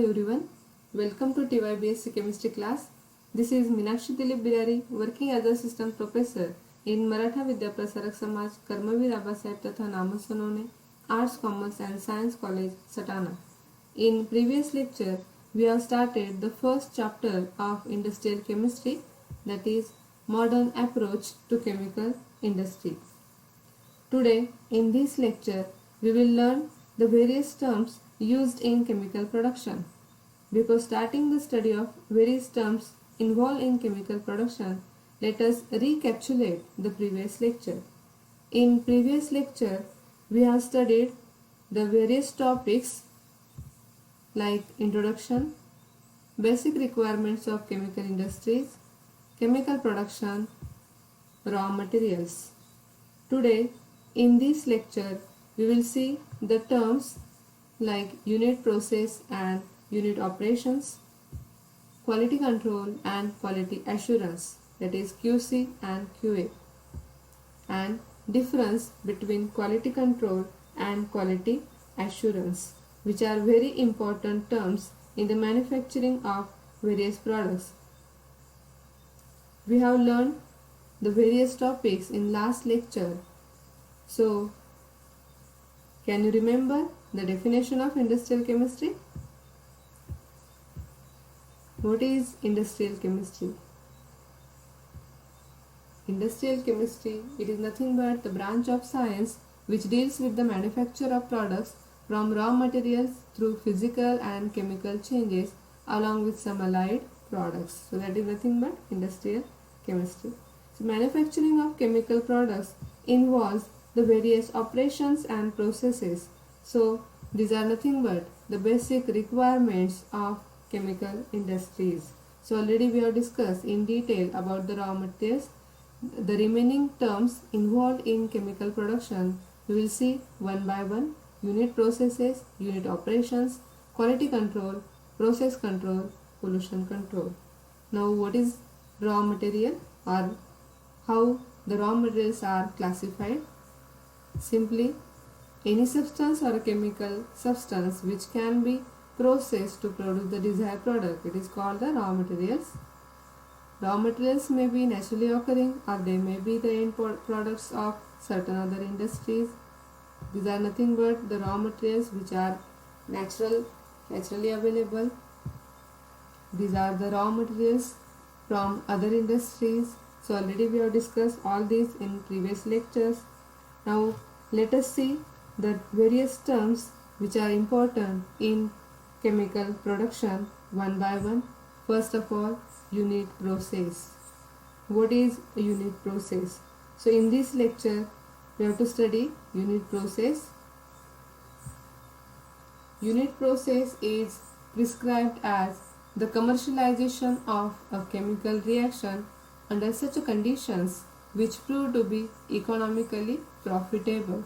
everyone, welcome to TY BSc Chemistry class. This is Meenakshi Dilip Birari working as assistant professor in Maratha Vidya Prasarak Samaj, Karmavir Abasaheb तथा नामसोनोने Arts, Commerce and Science College, Satana. In previous lecture, we have started the first chapter of industrial chemistry, that is modern approach to chemical industry. Today, in this lecture, we will learn the various terms used in chemical production. Before starting the study of various terms involved in chemical production, let us recapitulate the previous lecture. In previous lecture, we have studied the various topics like introduction, basic requirements of chemical industries, chemical production, raw materials. Today, in this lecture, we will see the terms like unit process and unit operations, quality control and quality assurance, that is QC and QA, and difference between quality control and quality assurance, which are very important terms in the manufacturing of various products. We have learned the various topics in last lecture. So, can you remember the definition of industrial chemistry? What is industrial chemistry? Industrial chemistry, it is nothing but the branch of science which deals with the manufacture of products from raw materials through physical and chemical changes along with some allied products. So that is nothing but industrial chemistry. So manufacturing of chemical products involves the various operations and processes. So these are nothing but the basic requirements of chemical industries. So already we have discussed in detail about the raw materials. The remaining terms involved in chemical production we will see one by one: unit processes, unit operations, quality control, process control, pollution control. Now what is raw material or how the raw materials are classified? Simply, any substance or a chemical substance which can be processed to produce the desired product, it is called the raw materials. Raw materials may be naturally occurring or they may be the end products of certain other industries. These are nothing but the raw materials which are naturally available. These are the raw materials from other industries. So already we have discussed all these in previous lectures. Now let us see the various terms which are important in chemical production one by one. First of all, unit process. What is a unit process? So in this lecture we have to study unit process. Unit process is prescribed as the commercialization of a chemical reaction under such conditions which prove to be economically profitable.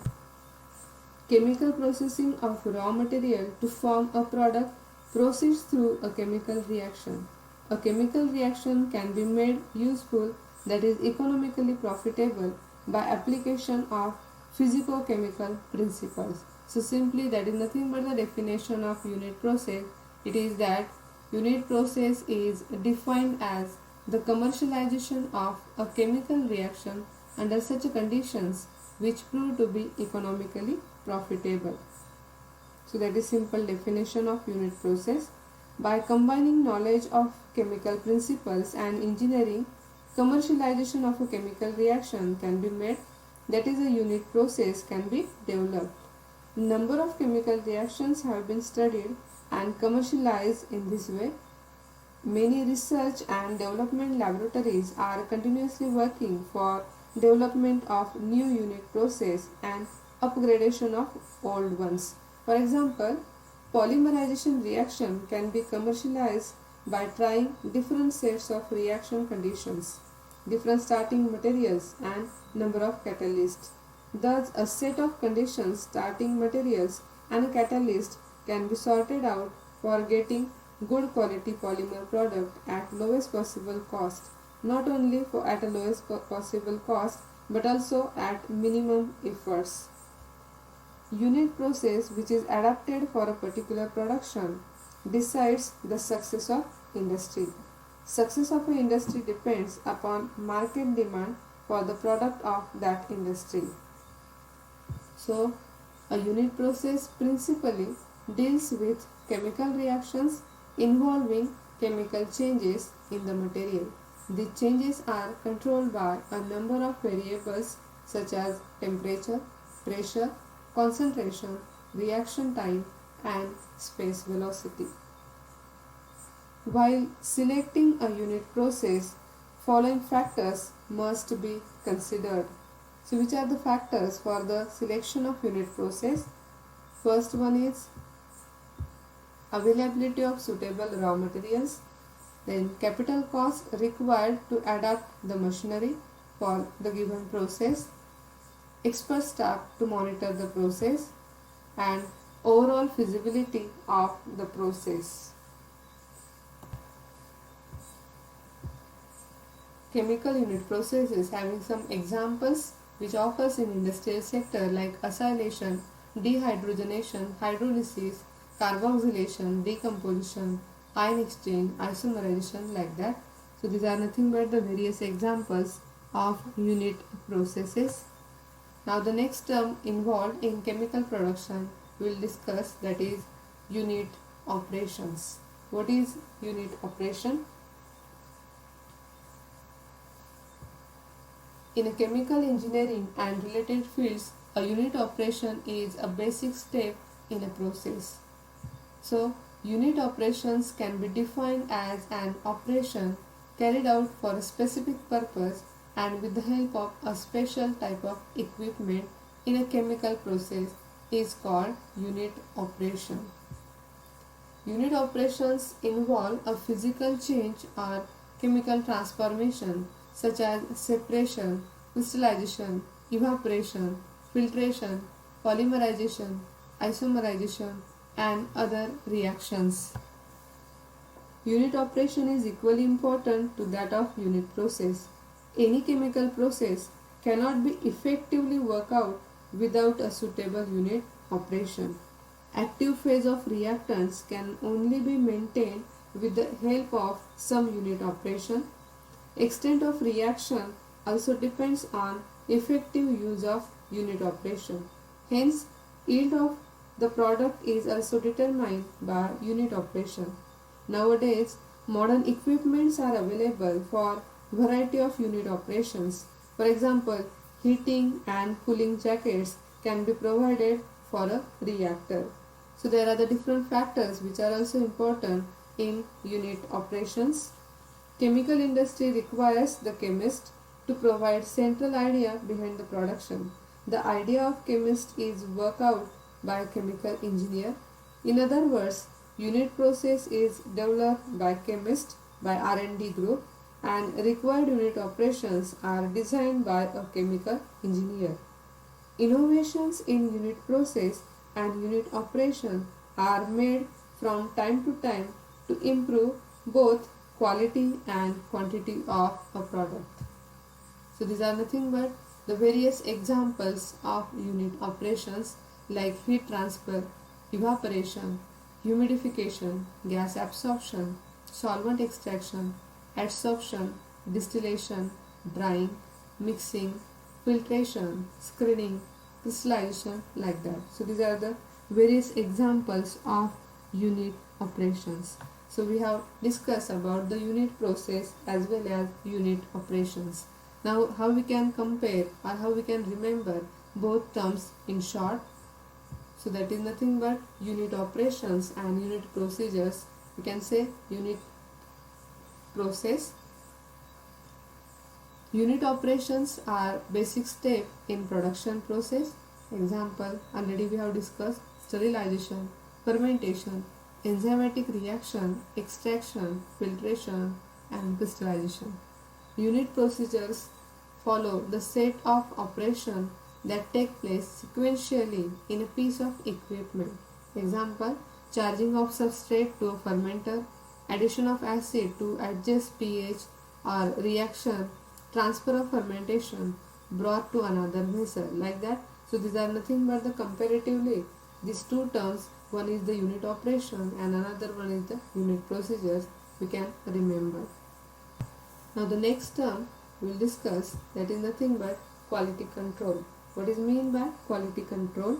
Chemical processing of raw material to form a product proceeds through a chemical reaction. A chemical reaction can be made useful, that is economically profitable, by application of physico-chemical principles. So simply that is nothing but the definition of unit process. It is that unit process is defined as the commercialization of a chemical reaction under such conditions which prove to be economically profitable. So that is simple definition of unit process. By combining knowledge of chemical principles and engineering, commercialization of a chemical reaction can be made, that is a unit process can be developed. Number of chemical reactions have been studied and commercialized in this way. Many research and development laboratories are continuously working for development of new unit process and upgradation of old ones. For example, polymerization reaction can be commercialized by trying different sets of reaction conditions, different starting materials and number of catalysts. Thus, a set of conditions, starting materials and a catalyst can be sorted out for getting good quality polymer product at lowest possible cost, not only for at a lowest possible cost but also at minimum efforts. Unit process which is adapted for a particular production decides the success of industry. Success of an industry depends upon market demand for the product of that industry. So, a unit process principally deals with chemical reactions involving chemical changes in the material. These changes are controlled by a number of variables such as temperature, pressure, concentration, reaction time, and space velocity. While selecting a unit process, following factors must be considered. So, which are the factors for the selection of unit process? First one is availability of suitable raw materials, then capital cost required to adapt the machinery for the given process, expert staff to monitor the process, and overall feasibility of the process. Chemical unit processes having some examples which occurs in industrial sector like acylation, dehydrogenation, hydrolysis, carboxylation, decomposition, ion exchange, isomerization, like that. So these are nothing but the various examples of unit processes. Now the next term involved in chemical production we will discuss, that is unit operations. What is unit operation? In a chemical engineering and related fields, a unit operation is a basic step in a process. So, unit operations can be defined as an operation carried out for a specific purpose and with the help of a special type of equipment in a chemical process is called unit operation. Unit operations involve a physical change or chemical transformation such as separation, crystallization, evaporation, filtration, polymerization, isomerization, and other reactions. Unit operation is equally important to that of unit process. Any chemical process cannot be effectively worked out without a suitable unit operation. Active phase of reactants can only be maintained with the help of some unit operation. Extent of reaction also depends on effective use of unit operation. Hence, yield of the product is also determined by unit operation. Nowadays, modern equipments are available for variety of unit operations. For example, heating and cooling jackets can be provided for a reactor. So there are the different factors which are also important in unit operations. Chemical industry requires the chemist to provide central idea behind the production. The idea of chemist is worked out by a chemical engineer. In other words, unit process is developed by chemist by R&D group and required unit operations are designed by a chemical engineer. Innovations in unit process and unit operation are made from time to time to improve both quality and quantity of a product. So these are nothing but the various examples of unit operations like heat transfer, evaporation, humidification, gas absorption, solvent extraction, adsorption, distillation, drying, mixing, filtration, screening, crystallization, like that. So these are the various examples of unit operations. So we have discussed about the unit process as well as unit operations. Now how we can compare or how we can remember both terms in short. So that is nothing but unit operations and unit procedures. We can say unit process. Unit operations are basic step in production process. Example, already we have discussed sterilization, fermentation, enzymatic reaction, extraction, filtration, and crystallization. Unit procedures follow the set of operations that take place sequentially in a piece of equipment. Example, charging of substrate to a fermenter, addition of acid to adjust pH, or reaction, transfer of fermentation brought to another vessel, like that. So these are nothing but the comparatively These two terms, one is the unit operation and another one is the unit procedures, we can remember. Now the next term we will discuss, that is nothing but quality control. What is mean by quality control?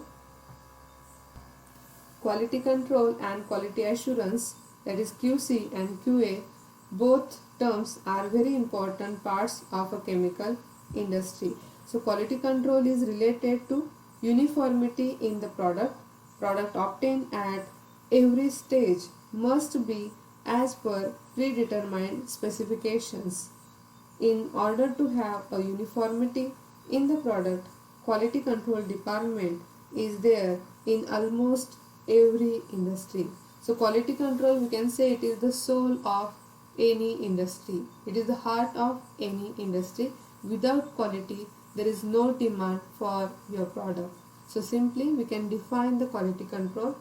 Quality control and quality assurance, that is QC and QA, both terms are very important parts of a chemical industry. So quality control is related to uniformity in the product. Product obtained at every stage must be as per predetermined specifications. In order to have a uniformity in the product, quality control department is there in almost every industry. So quality control, we can say it is the soul of any industry. It is the heart of any industry. Without quality, there is no demand for your product. So simply we can define the quality control.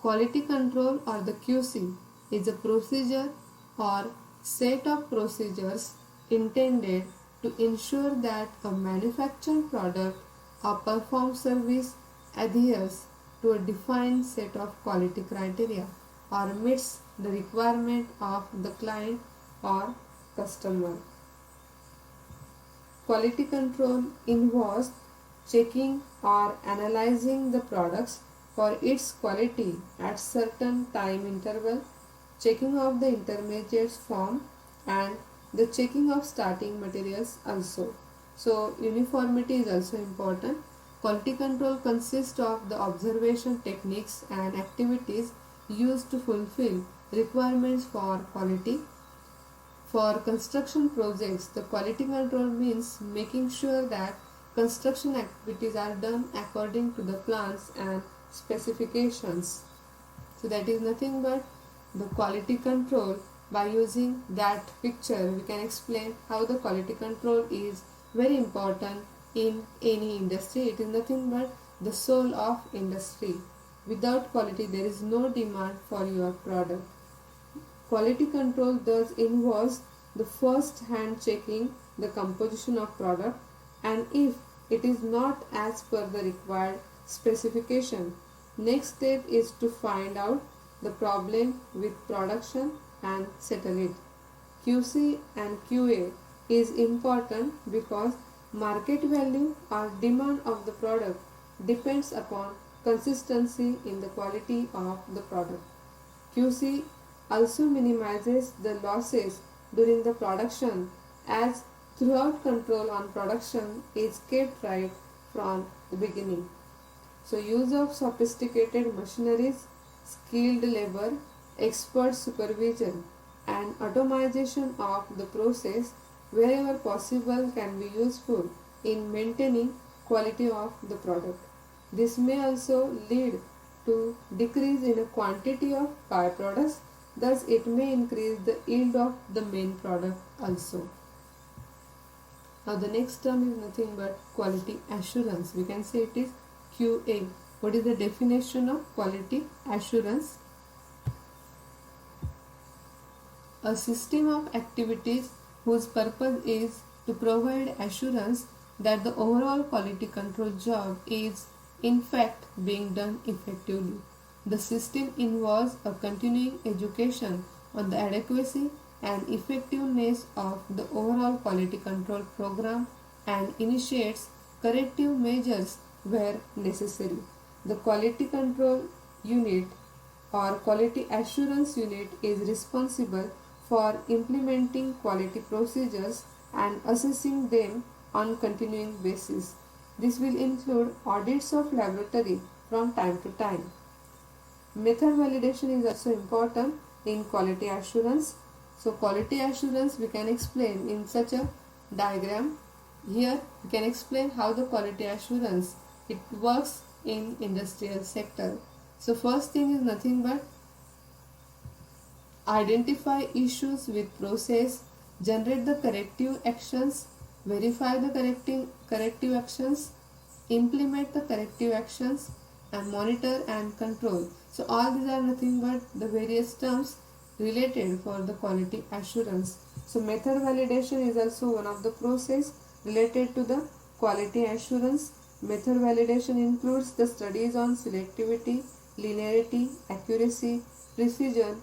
Quality control or the QC is a procedure or set of procedures intended to ensure that a manufactured product or performed service adheres to a defined set of quality criteria or meets the requirement of the client or customer. Quality control involves checking or analyzing the products for its quality at certain time interval, checking of the intermediates form and the checking of starting materials also. So uniformity is also important. Quality control consists of the observation techniques and activities used to fulfill requirements for quality. For construction projects, the quality control means making sure that construction activities are done according to the plans and specifications. So that is nothing but the quality control. By using that picture, we can explain how the quality control is very important in any industry. It is nothing but the soul of industry. Without quality, there is no demand for your product. Quality control thus involves the first hand checking the composition of product, and if it is not as per the required specification, next step is to find out the problem with production and settle it. QC and QA is important because market value or demand of the product depends upon consistency in the quality of the product. QC also minimizes the losses during the production, as throughout control on production is kept right from the beginning. So use of sophisticated machineries, skilled labor, expert supervision and automation of the process wherever possible can be useful in maintaining quality of the product. This may also lead to decrease in a quantity of byproducts, thus it may increase the yield of the main product also. Now the next term is nothing but quality assurance. We can say it is QA. What is the definition of quality assurance? A system of activities whose purpose is to provide assurance that the overall quality control job is in fact being done effectively. The system involves a continuing education on the adequacy and effectiveness of the overall quality control program and initiates corrective measures where necessary. The quality control unit or quality assurance unit is responsible for implementing quality procedures and assessing them on continuing basis. This will include audits of laboratory from time to time. Method validation is also important in quality assurance. So quality assurance we can explain in such a diagram. Here we can explain how the quality assurance it works in industrial sector. So first thing is nothing but identify issues with process, generate the corrective actions, verify the corrective actions, implement the corrective actions and monitor and control. So all these are nothing but the various terms related for the quality assurance. So method validation is also one of the process related to the quality assurance. Method validation includes the studies on selectivity, linearity, accuracy, precision,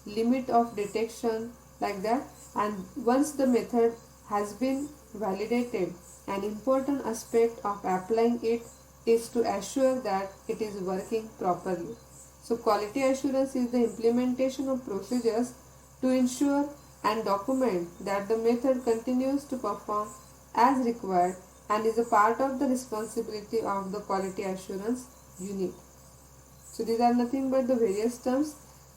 limit of detection, like that. And once the method has been validated, an important aspect of applying it is to assure that it is working properly. So quality assurance is the implementation of procedures to ensure and document that the method continues to perform as required and is a part of the responsibility of the quality assurance unit. So these are nothing but the various terms.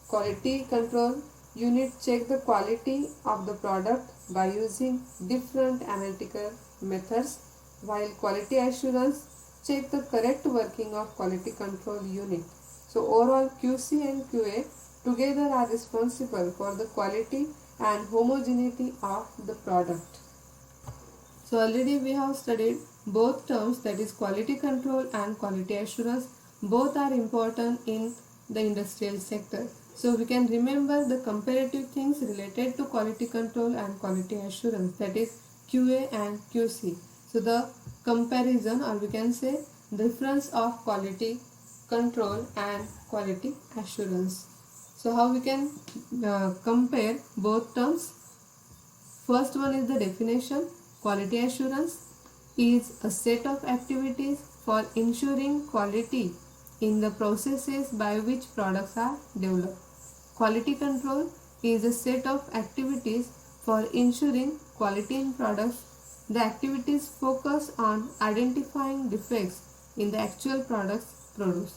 Quality control unit check the quality of the product by using different analytical methods, while quality assurance check the correct working of quality control unit. So overall QC and QA together are responsible for the quality and homogeneity of the product. So already we have studied both terms, that is quality control and quality assurance. Both are important in the industrial sector. So we can remember the comparative things related to quality control and quality assurance, that is QA and QC. So the comparison, or we can say difference of quality control and quality assurance. So how we can compare both terms? First one is the definition. Quality assurance is a set of activities for ensuring quality in the processes by which products are developed. Quality control is a set of activities for ensuring quality in products. The activities focus on identifying defects in the actual products produced.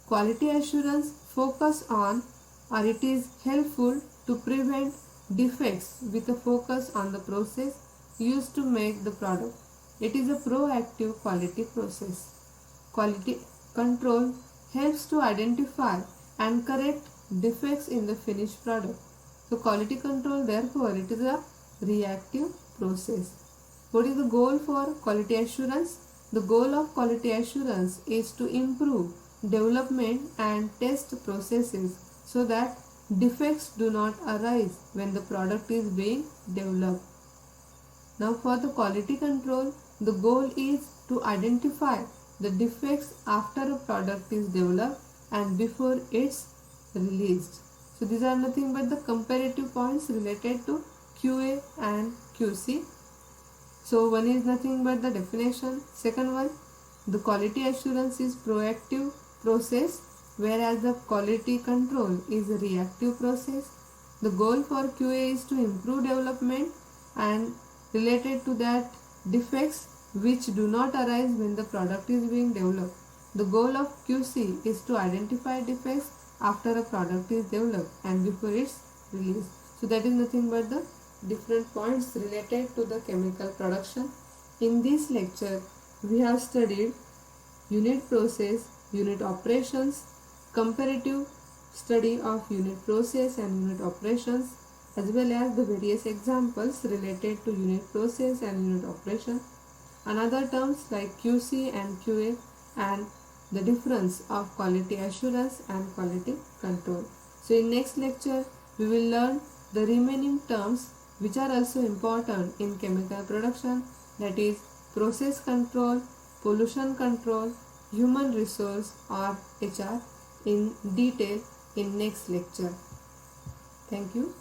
Quality assurance focus on, or it is helpful to prevent defects with a focus on the process used to make the product. It is a proactive quality process. Quality control helps to identify and correct defects in the finished product. So quality control, therefore, it is a reactive process. What is the goal for quality assurance? The goal of quality assurance is to improve development and test processes so that defects do not arise when the product is being developed. Now for the quality control, the goal is to identify the defects after a product is developed and before it's released. So these are nothing but the comparative points related to QA and QC. So one is nothing but the definition. Second one, the quality assurance is proactive process, whereas the quality control is a reactive process. The goal for QA is to improve development and related to that defects which do not arise when the product is being developed. The goal of QC is to identify defects after a product is developed and before it's released. So that is nothing but the different points related to the chemical production. In this lecture, we have studied unit process, unit operations, comparative study of unit process and unit operations, as well as the various examples related to unit process and unit operation, another terms like QC and QA, and the difference of quality assurance and quality control. So in next lecture, we will learn the remaining terms which are also important in chemical production, that is process control, pollution control, human resource or HR in detail in next lecture. Thank you.